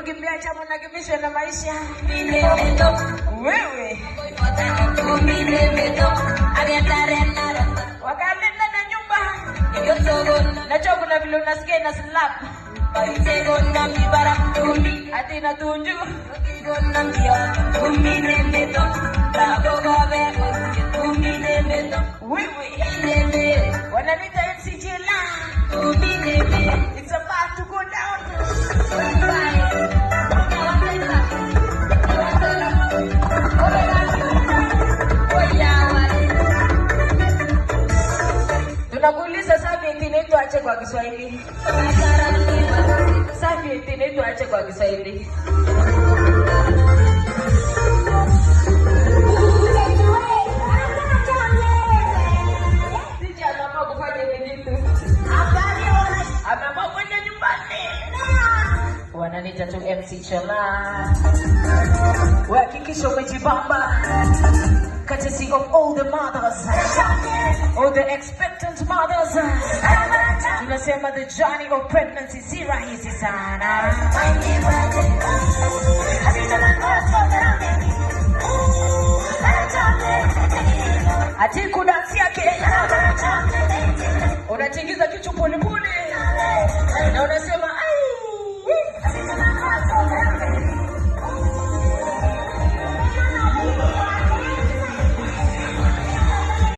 Ukimbiacha mnakibishwa na maisha. Wewe. Wakamenda na nyumba. Najua kuna vile unasikia na slap. Ati inatunju. Wewe. Wanamita MC Jela. It's about to go down. Tunakuuliza Safi inaitwa aje kwa Kiswahili? Safi inaitwa aje kwa Kiswahili? Sija anaamua kufanya nini tu. Ameamua kwenda nyumbani. Wananiita tu MC Chola. Hakikisha umejibamba. Courtesy of all the mothers, all the expectant mothers. Tunasema the journey of pregnancy si rahisi sana. Ati kudansi yake unatingiza